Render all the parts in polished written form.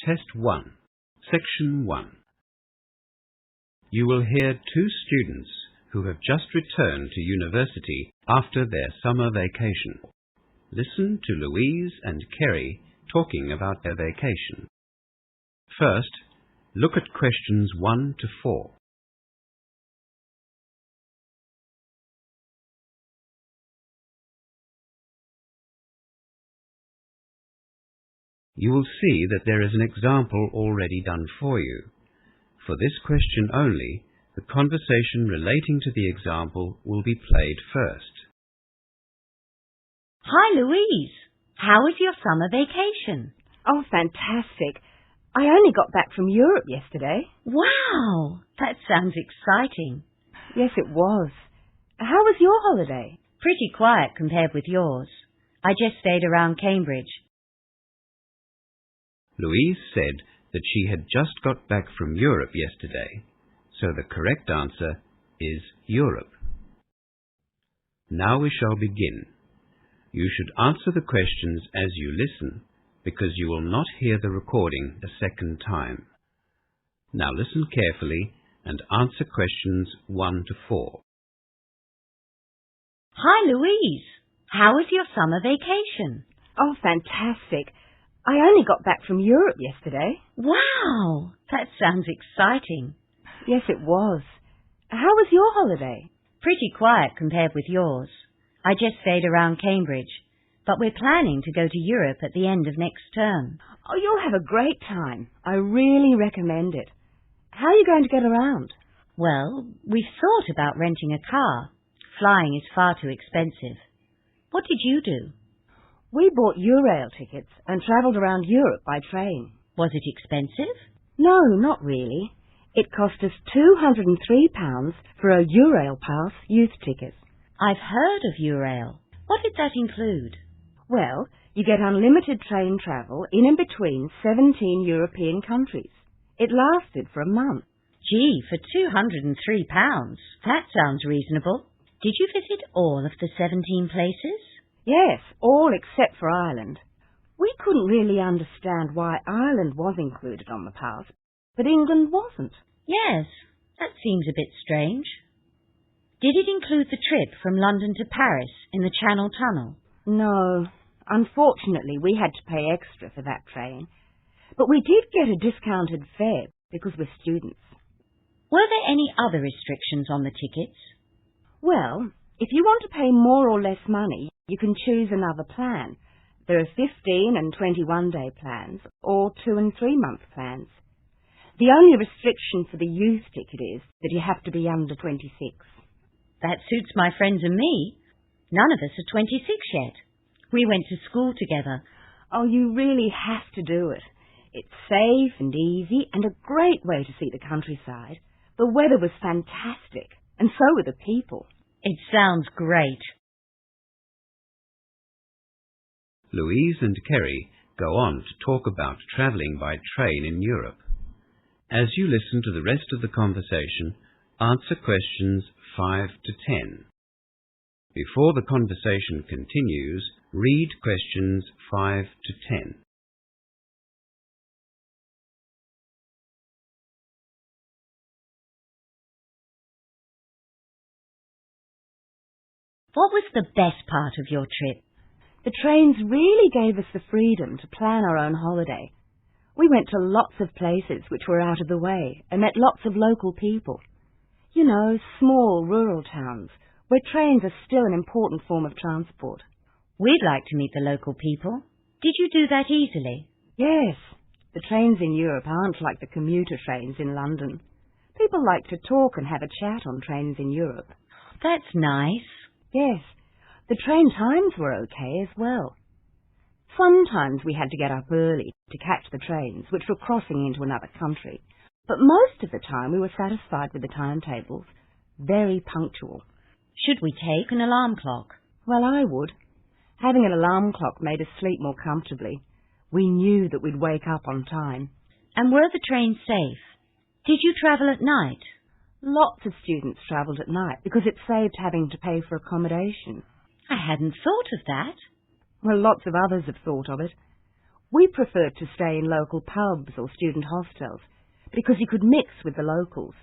Test 1, Section 1. You will hear two students who have just returned to university after their summer vacation. Listen to Louise and Kerry talking about their vacation. First, look at questions 1 to 4. You will see that there is an example already done for you. For this question only, the conversation relating to the example will be played first. Hi, Louise. How was your summer vacation? Oh, fantastic. I only got back from Europe yesterday. Wow, that sounds exciting. Yes, it was. How was your holiday? Pretty quiet compared with yours. I just stayed around Cambridge. Louise said that she had just got back from Europe yesterday, so the correct answer is Europe. Now we shall begin. You should answer the questions as you listen, because you will not hear the recording a second time. Now listen carefully and answer questions 1 to 4. Hi, Louise. How was your summer vacation? Oh, fantastic. I only got back from Europe yesterday. Wow, that sounds exciting. Yes, it was. How was your holiday? Pretty quiet compared with yours. I just stayed around Cambridge, but we're planning to go to Europe at the end of next term. Oh, you'll have a great time. I really recommend it. How are you going to get around? Well, we've thought about renting a car. Flying is far too expensive. What did you do? We bought Eurail tickets and travelled around Europe by train. Was it expensive? No, not really. It cost us £203 for a Eurail Pass youth ticket. I've heard of Eurail. What did that include? Well, you get unlimited train travel in and between 17 European countries. It lasted for a month. Gee, for £203, that sounds reasonable. Did you visit all of the 17 places? Yes, all except for Ireland. We couldn't really understand why Ireland was included on the pass, but England wasn't. Yes, that seems a bit strange. Did it include the trip from London to Paris in the Channel Tunnel? No. Unfortunately, we had to pay extra for that train. But we did get a discounted fare because we're students. Were there any other restrictions on the tickets? Well, if you want to pay more or less money, you can choose another plan. There are 15 and 21-day plans, or 2 and 3 month plans. The only restriction for the youth ticket is that you have to be under 26. That suits my friends and me. None of us are 26 yet. We went to school together. Oh, you really have to do it. It's safe and easy and a great way to see the countryside. The weather was fantastic, and so were the people. It sounds great. Louise and Kerry go on to talk about travelling by train in Europe. As you listen to the rest of the conversation, answer questions 5 to 10. Before the conversation continues, read questions 5 to 10. What was the best part of your trip? The trains really gave us the freedom to plan our own holiday. We went to lots of places which were out of the way and met lots of local people. You know, small rural towns where trains are still an important form of transport. We'd like to meet the local people. Did you do that easily? Yes. The trains in Europe aren't like the commuter trains in London. People like to talk and have a chat on trains in Europe. That's nice. Yes. The train times were okay as well. Sometimes we had to get up early to catch the trains, which were crossing into another country. But most of the time we were satisfied with the timetables. Very punctual. Should we take an alarm clock? Well, I would. Having an alarm clock made us sleep more comfortably. We knew that we'd wake up on time. And were the trains safe? Did you travel at night? Lots of students travelled at night because it saved having to pay for accommodation. I hadn't thought of that. Well, lots of others have thought of it. We preferred to stay in local pubs or student hostels because you could mix with the locals.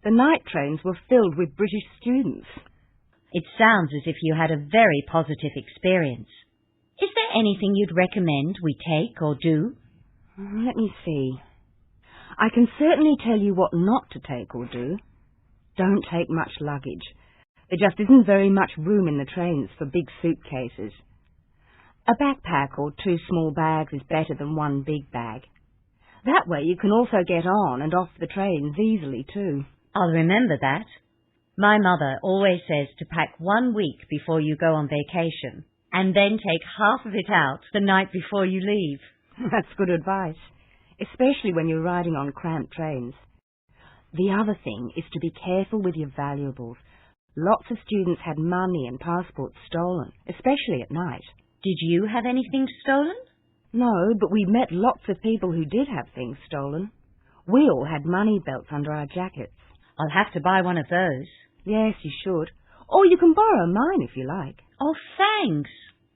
The night trains were filled with British students. It sounds as if you had a very positive experience. Is there anything you'd recommend we take or do? Let me see. I can certainly tell you what not to take or do. Don't take much luggage. There just isn't very much room in the trains for big suitcases. A backpack or 2 small bags is better than 1 big bag. That way you can also get on and off the trains easily too. I'll remember that. My mother always says to pack 1 week before you go on vacation, and then take half of it out the night before you leave. That's good advice, especially when you're riding on cramped trains. The other thing is to be careful with your valuables. Lots of students had money and passports stolen, especially at night. Did you have anything stolen? No, but we met lots of people who did have things stolen. We all had money belts under our jackets. I'll have to buy one of those. Yes, you should. Or you can borrow mine if you like. Oh, thanks.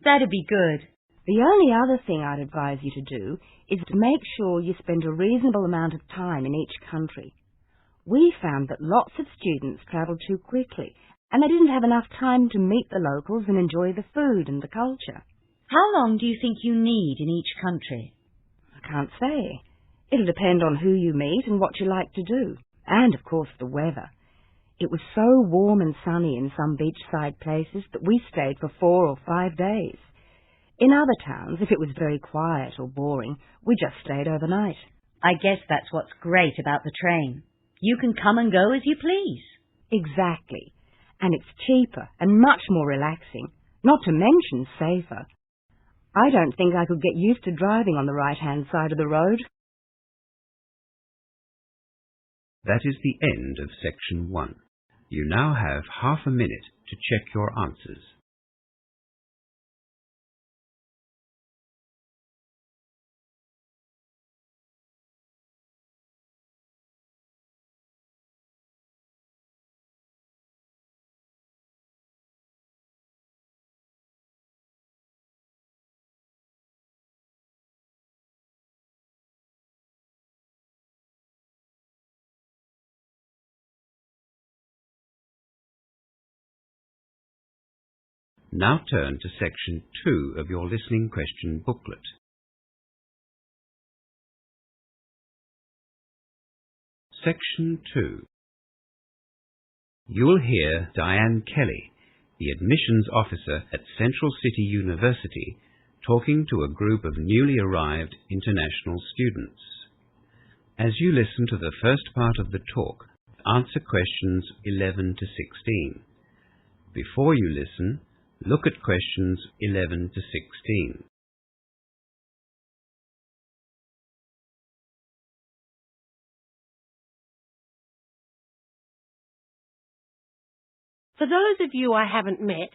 That'd be good. The only other thing I'd advise you to do is to make sure you spend a reasonable amount of time in each country. We found that lots of students travelled too quickly, and they didn't have enough time to meet the locals and enjoy the food and the culture. How long do you think you need in each country? I can't say. It'll depend on who you meet and what you like to do, and of course the weather. It was so warm and sunny in some beachside places that we stayed for 4 or 5 days. In other towns, if it was very quiet or boring, we just stayed overnight. I guess that's what's great about the train. You can come and go as you please. Exactly. And it's cheaper and much more relaxing, not to mention safer. I don't think I could get used to driving on the right-hand side of the road. That is the end of section 1. You now have half a minute to check your answers. Now turn to section 2 of your listening question booklet. Section 2. You will hear Diane Kelly, the admissions officer at Central City University, talking to a group of newly arrived international students. As you listen to the first part of the talk, answer questions 11 to 16. Before you listen, look at questions 11 to 16. For those of you I haven't met,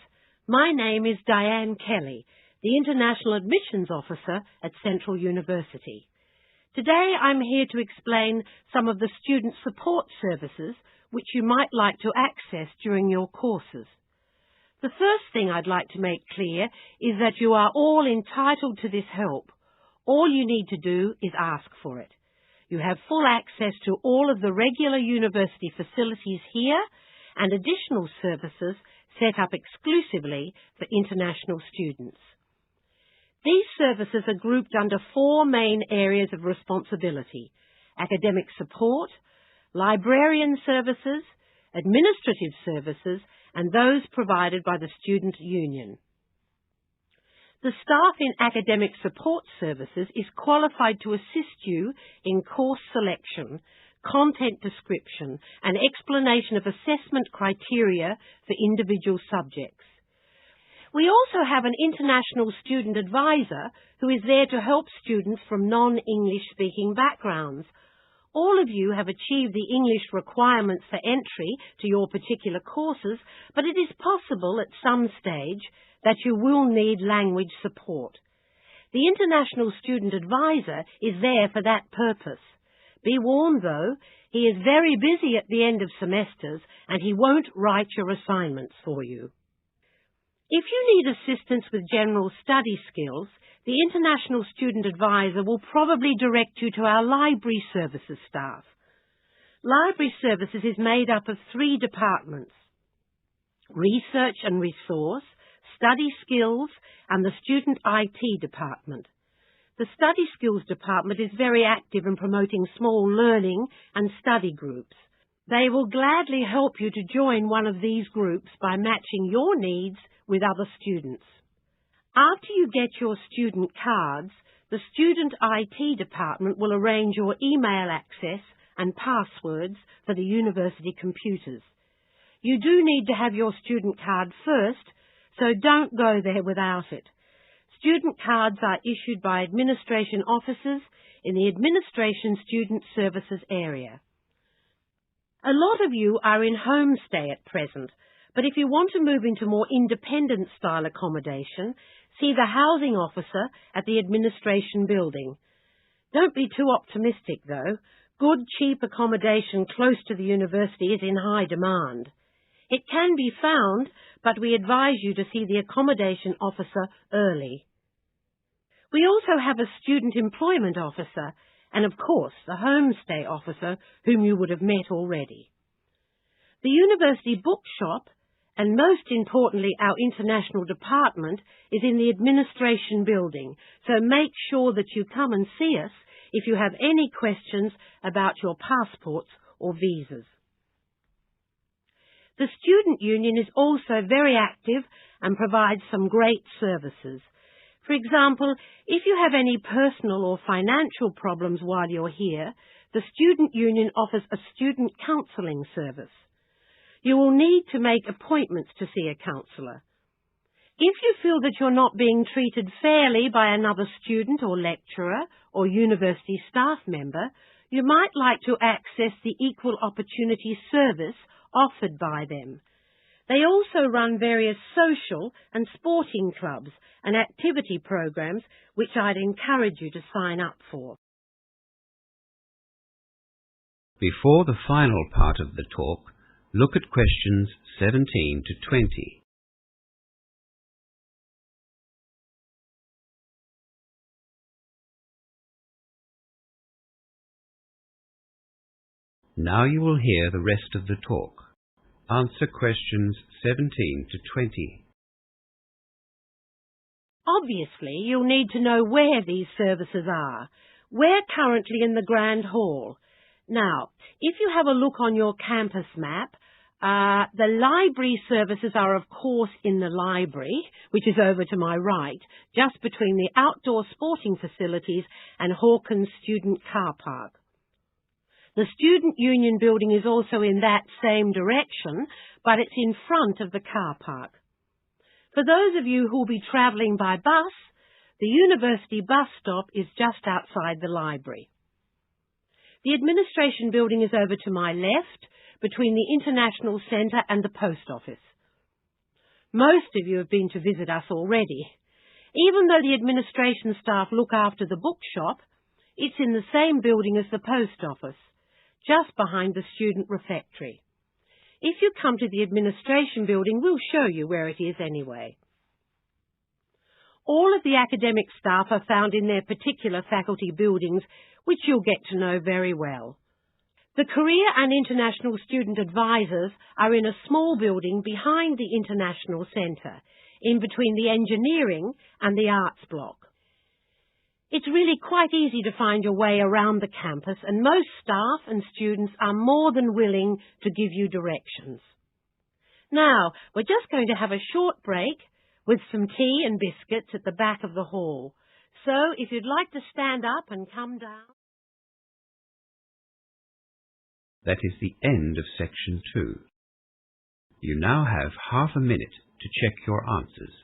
my name is Diane Kelly, the International Admissions Officer at Central University. Today I'm here to explain some of the student support services which you might like to access during your courses. The first thing I'd like to make clear is that you are all entitled to this help. All you need to do is ask for it. You have full access to all of the regular university facilities here and additional services set up exclusively for international students. These services are grouped under 4 main areas of responsibility: academic support, librarian services, administrative services, and those provided by the Student Union. The staff in academic support services is qualified to assist you in course selection, content description, and explanation of assessment criteria for individual subjects. We also have an international student advisor who is there to help students from non-English speaking backgrounds. All of you have achieved the English requirements for entry to your particular courses, but it is possible at some stage that you will need language support. The International Student Advisor is there for that purpose. Be warned, though, he is very busy at the end of semesters and he won't write your assignments for you. If you need assistance with general study skills, the International Student Advisor will probably direct you to our Library Services staff. Library Services is made up of 3 departments: Research and Resource, Study Skills, and the Student IT department. The Study Skills department is very active in promoting small learning and study groups. They will gladly help you to join one of these groups by matching your needs with other students. After you get your student cards, the Student IT department will arrange your email access and passwords for the university computers. You do need to have your student card first, so don't go there without it. Student cards are issued by administration officers in the Administration Student Services area. A lot of you are in homestay at present, but if you want to move into more independent style accommodation, see the housing officer at the administration building. Don't be too optimistic though. Good, cheap accommodation close to the university is in high demand. It can be found, but we advise you to see the accommodation officer early. We also have a student employment officer and, of course, the homestay officer whom you would have met already. The university bookshop, and most importantly our international department, is in the administration building, so make sure that you come and see us if you have any questions about your passports or visas. The Student Union is also very active and provides some great services. For example, if you have any personal or financial problems while you're here, the Student Union offers a student counselling service. You will need to make appointments to see a counsellor. If you feel that you're not being treated fairly by another student or lecturer or university staff member, you might like to access the Equal Opportunity Service offered by them. They also run various social and sporting clubs and activity programs which I'd encourage you to sign up for. Before the final part of the talk, look at questions 17 to 20. Now you will hear the rest of the talk. Answer questions 17 to 20. Obviously, you'll need to know where these services are. We're currently in the Grand Hall. Now, if you have a look on your campus map, the library services are, of course, in the library, which is over to my right, just between the outdoor sporting facilities and Hawkins Student Car Park. The Student Union building is also in that same direction, but it's in front of the car park. For those of you who will be travelling by bus, the university bus stop is just outside the library. The administration building is over to my left, between the International Centre and the post office. Most of you have been to visit us already. Even though the administration staff look after the bookshop, it's in the same building as the post office, just behind the student refectory. If you come to the administration building, we'll show you where it is anyway. All of the academic staff are found in their particular faculty buildings, which you'll get to know very well. The Career and International Student Advisors are in a small building behind the International Centre, in between the Engineering and the Arts block. It's really quite easy to find your way around the campus, and most staff and students are more than willing to give you directions. Now, we're just going to have a short break with some tea and biscuits at the back of the hall. So, if you'd like to stand up and come down. That is the end of section 2. You now have half a minute to check your answers.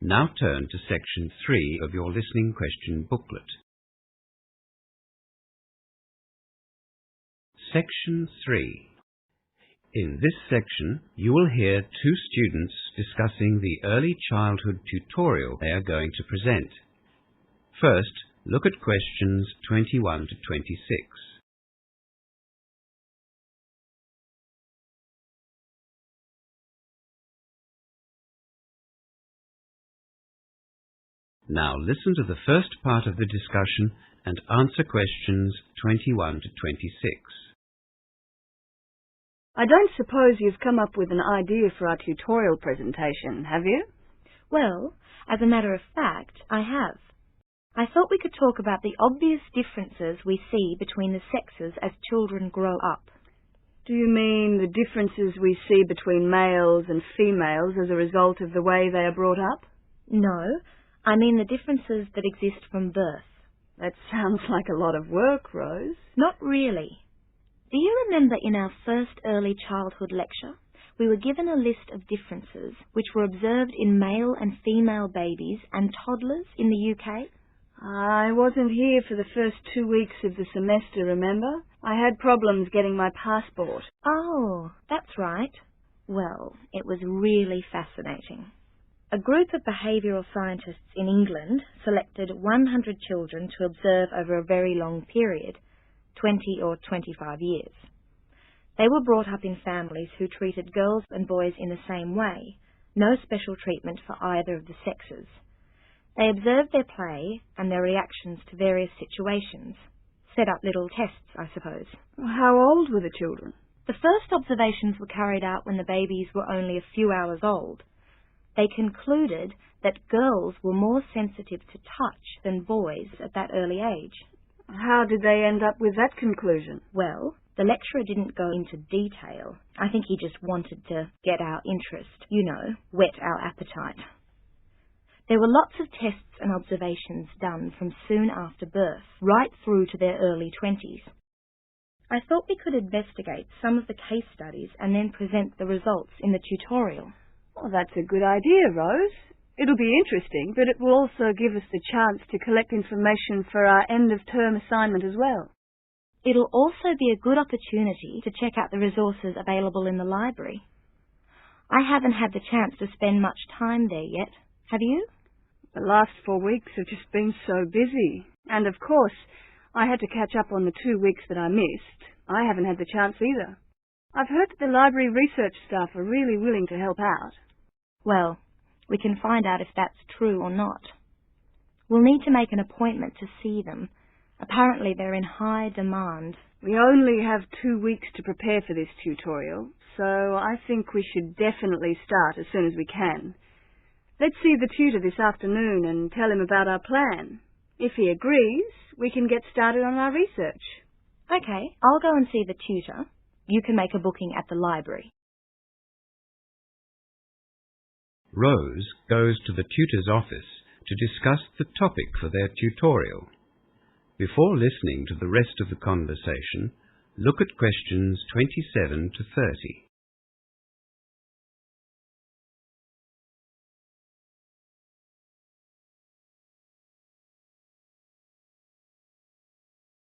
Now turn to section 3 of your listening question booklet. Section 3. In this section, you will hear two students discussing the early childhood tutorial they are going to present. First, look at questions 21 to 26. Now listen to the first part of the discussion and answer questions 21 to 26. I don't suppose you've come up with an idea for our tutorial presentation, have you? Well, as a matter of fact, I have. I thought we could talk about the obvious differences we see between the sexes as children grow up. Do you mean the differences we see between males and females as a result of the way they are brought up? No, I mean the differences that exist from birth. That sounds like a lot of work, Rose. Not really. Do you remember in our first early childhood lecture, we were given a list of differences which were observed in male and female babies and toddlers in the UK? I wasn't here for the first 2 weeks of the semester, remember? I had problems getting my passport. Oh, that's right. Well, it was really fascinating. A group of behavioural scientists in England selected 100 children to observe over a very long period, 20 or 25 years. They were brought up in families who treated girls and boys in the same way, no special treatment for either of the sexes. They observed their play and their reactions to various situations, set up little tests, I suppose. How old were the children? The first observations were carried out when the babies were only a few hours old. They concluded that girls were more sensitive to touch than boys at that early age. How did they end up with that conclusion? Well, the lecturer didn't go into detail. I think he just wanted to get our interest, whet our appetite. There were lots of tests and observations done from soon after birth, right through to their early 20s. I thought we could investigate some of the case studies and then present the results in the tutorial. Well, that's a good idea, Rose. It'll be interesting, but it will also give us the chance to collect information for our end-of-term assignment as well. It'll also be a good opportunity to check out the resources available in the library. I haven't had the chance to spend much time there yet. Have you? The last 4 weeks have just been so busy. And of course, I had to catch up on the 2 weeks that I missed. I haven't had the chance either. I've heard that the library research staff are really willing to help out. Well, we can find out if that's true or not. We'll need to make an appointment to see them. Apparently they're in high demand. We only have 2 weeks to prepare for this tutorial, so I think we should definitely start as soon as we can. Let's see the tutor this afternoon and tell him about our plan. If he agrees, we can get started on our research. Okay, I'll go and see the tutor. You can make a booking at the library. Rose goes to the tutor's office to discuss the topic for their tutorial. Before listening to the rest of the conversation, look at questions 27 to 30.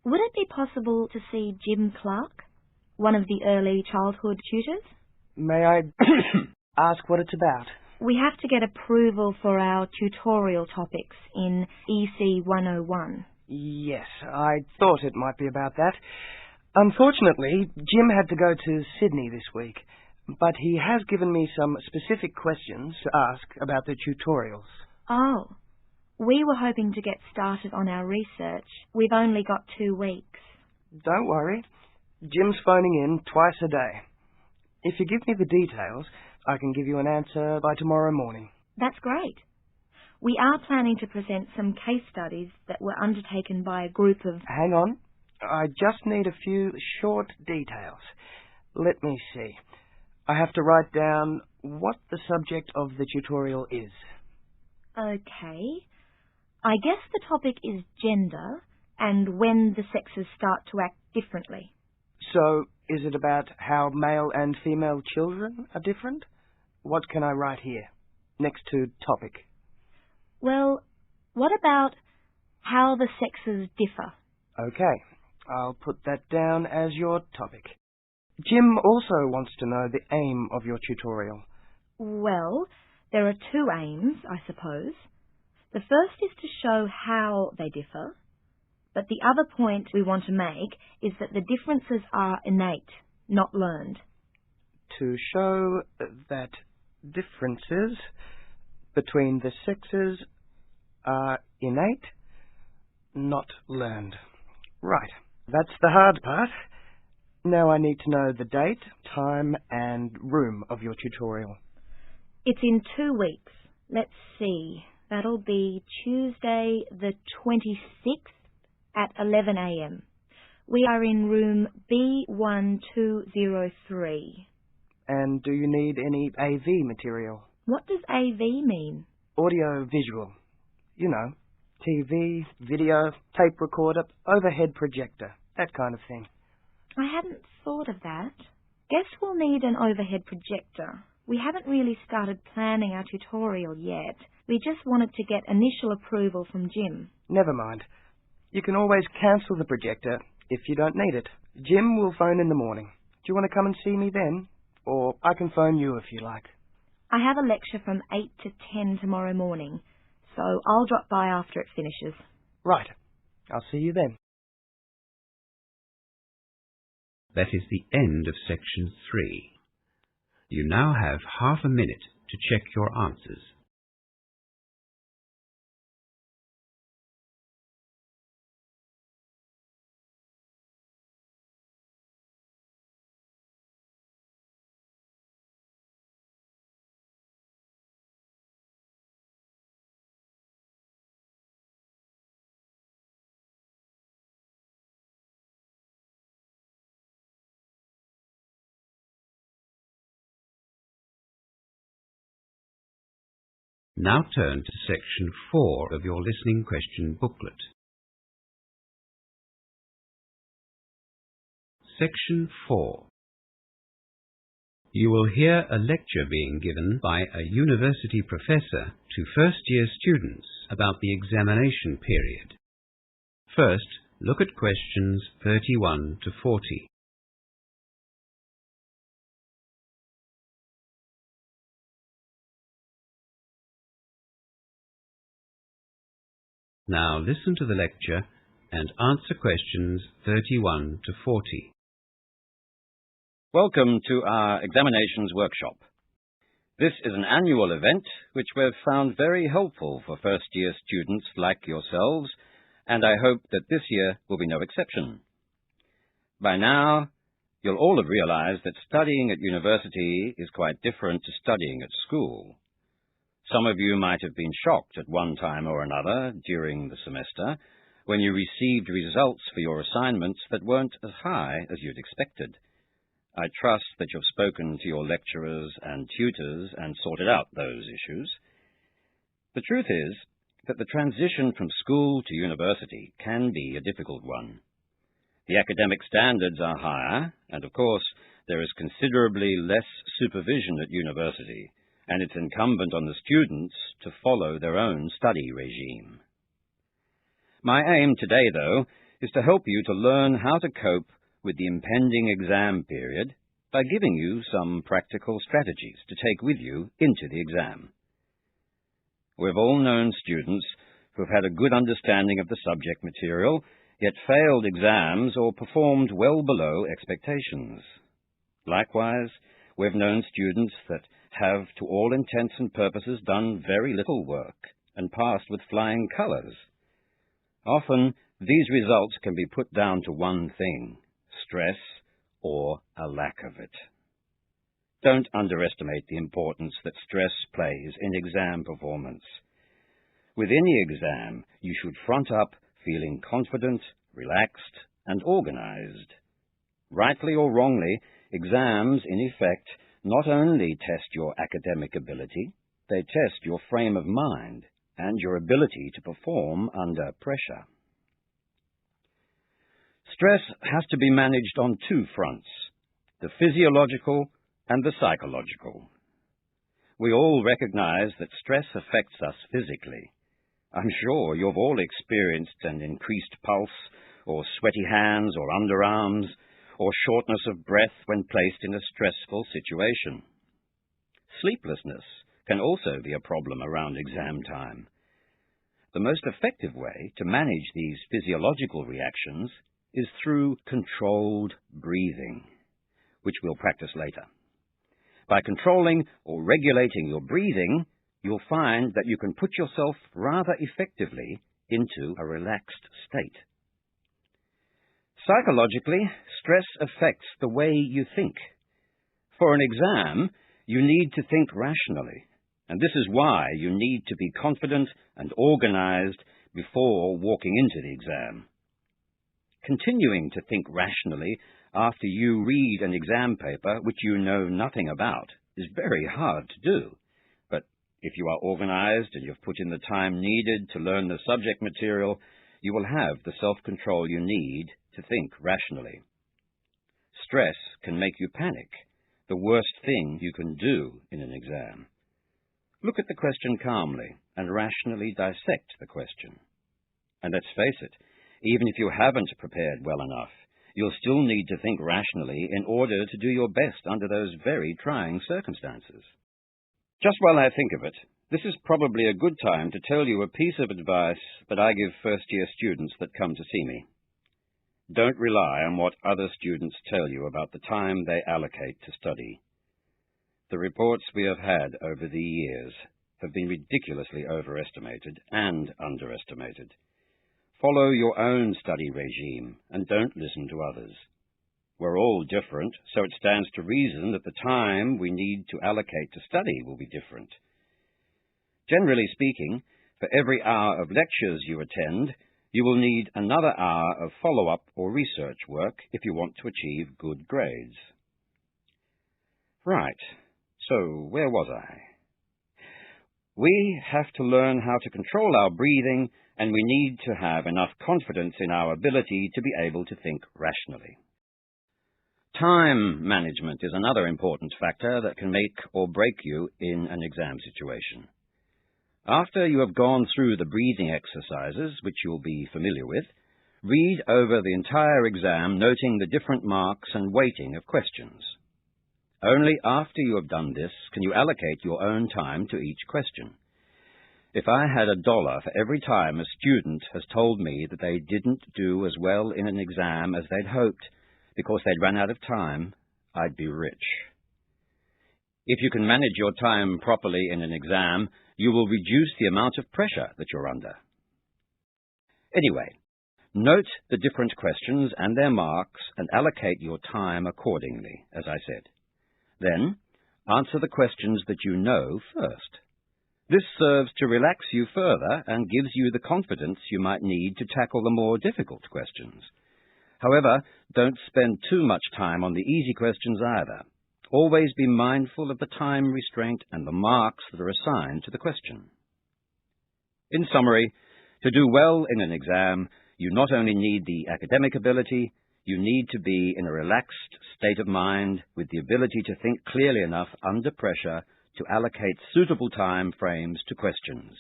Would it be possible to see Jim Clark, one of the early childhood tutors? May I ask what it's about? We have to get approval for our tutorial topics in EC 101. Yes, I thought it might be about that. Unfortunately, Jim had to go to Sydney this week, but he has given me some specific questions to ask about the tutorials. Oh, we were hoping to get started on our research. We've only got 2 weeks. Don't worry. Jim's phoning in twice a day. If you give me the details, I can give you an answer by tomorrow morning. That's great. We are planning to present some case studies that were undertaken by a group of... Hang on. I just need a few short details. Let me see. I have to write down what the subject of the tutorial is. Okay. I guess the topic is gender and when the sexes start to act differently. So, is it about how male and female children are different? What can I write here, next to topic? Well, what about how the sexes differ? Okay, I'll put that down as your topic. Jim also wants to know the aim of your tutorial. Well, there are two aims, I suppose. The first is to show how they differ, but the other point we want to make is that the differences are innate, not learned. To show that differences between the sexes are innate, not learned. Right, that's the hard part. Now I need to know the date, time and room of your tutorial. It's in 2 weeks. Let's see. That'll be Tuesday the 26th at 11 a.m. We are in room B1203. And do you need any AV material? What does AV mean? Audio visual. You know, TV, video, tape recorder, overhead projector, that kind of thing. I hadn't thought of that. Guess we'll need an overhead projector. We haven't really started planning our tutorial yet. We just wanted to get initial approval from Jim. Never mind. You can always cancel the projector if you don't need it. Jim will phone in the morning. Do you want to come and see me then? Or I can phone you if you like. I have a lecture from 8 to 10 tomorrow morning, so I'll drop by after it finishes. Right. I'll see you then. That is the end of section 3. You now have half a minute to check your answers. Now turn to section 4 of your listening question booklet. Section 4. You will hear a lecture being given by a university professor to first-year students about the examination period. First, look at questions 31 to 40. Now listen to the lecture and answer questions 31 to 40. Welcome to our examinations workshop. This is an annual event which we've found very helpful for first-year students like yourselves, and I hope that this year will be no exception. By now, you'll all have realized that studying at university is quite different to studying at school. Some of you might have been shocked at one time or another during the semester when you received results for your assignments that weren't as high as you'd expected. I trust that you've spoken to your lecturers and tutors and sorted out those issues. The truth is that the transition from school to university can be a difficult one. The academic standards are higher, and of course there is considerably less supervision at university, and it's incumbent on the students to follow their own study regime. My aim today, though, is to help you to learn how to cope with the impending exam period by giving you some practical strategies to take with you into the exam. We've all known students who've had a good understanding of the subject material, yet failed exams or performed well below expectations. Likewise, we've known students that have, to all intents and purposes, done very little work and passed with flying colours. Often, these results can be put down to one thing: stress or a lack of it. Don't underestimate the importance that stress plays in exam performance. With any exam, you should front up feeling confident, relaxed, and organized. Rightly or wrongly, exams, in effect, not only test your academic ability, they test your frame of mind and your ability to perform under pressure. Stress has to be managed on two fronts: the physiological and the psychological. We all recognize that stress affects us physically. I'm sure you've all experienced an increased pulse, or sweaty hands or underarms, or shortness of breath when placed in a stressful situation. Sleeplessness can also be a problem around exam time. The most effective way to manage these physiological reactions is through controlled breathing, which we'll practice later. By controlling or regulating your breathing, you'll find that you can put yourself rather effectively into a relaxed state. Psychologically, stress affects the way you think. For an exam, you need to think rationally, and this is why you need to be confident and organized before walking into the exam. Continuing to think rationally after you read an exam paper which you know nothing about is very hard to do, but if you are organized and you've put in the time needed to learn the subject material, you will have the self-control you need to think rationally. Stress can make you panic, the worst thing you can do in an exam. Look at the question calmly and rationally dissect the question. And let's face it, even if you haven't prepared well enough, you'll still need to think rationally in order to do your best under those very trying circumstances. Just while I think of it, this is probably a good time to tell you a piece of advice that I give first-year students that come to see me. Don't rely on what other students tell you about the time they allocate to study. The reports we have had over the years have been ridiculously overestimated and underestimated. Follow your own study regime and don't listen to others. We're all different, so it stands to reason that the time we need to allocate to study will be different. Generally speaking, for every hour of lectures you attend, you will need another hour of follow-up or research work if you want to achieve good grades. Right, so where was I? We have to learn how to control our breathing, and we need to have enough confidence in our ability to be able to think rationally. Time management is another important factor that can make or break you in an exam situation. After you have gone through the breathing exercises, which you'll be familiar with, read over the entire exam, noting the different marks and weighting of questions. Only after you have done this can you allocate your own time to each question. If I had $1 for every time a student has told me that they didn't do as well in an exam as they'd hoped because they'd run out of time, I'd be rich. If you can manage your time properly in an exam, you will reduce the amount of pressure that you're under. Anyway, note the different questions and their marks and allocate your time accordingly, as I said. Then, answer the questions that you know first. This serves to relax you further and gives you the confidence you might need to tackle the more difficult questions. However, don't spend too much time on the easy questions either. Always be mindful of the time restraint and the marks that are assigned to the question. In summary, to do well in an exam, you not only need the academic ability, you need to be in a relaxed state of mind with the ability to think clearly enough under pressure to allocate suitable time frames to questions.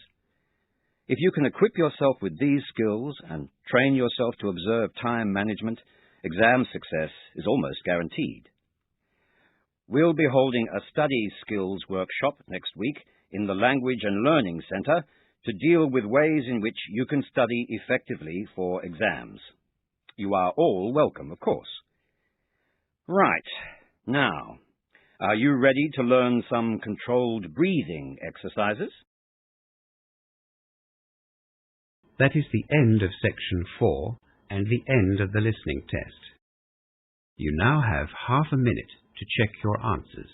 If you can equip yourself with these skills and train yourself to observe time management, exam success is almost guaranteed. We'll be holding a study skills workshop next week in the Language and Learning Centre to deal with ways in which you can study effectively for exams. You are all welcome, of course. Right, now, are you ready to learn some controlled breathing exercises? That is the end of section 4 and the end of the listening test. You now have half a minute to check your answers.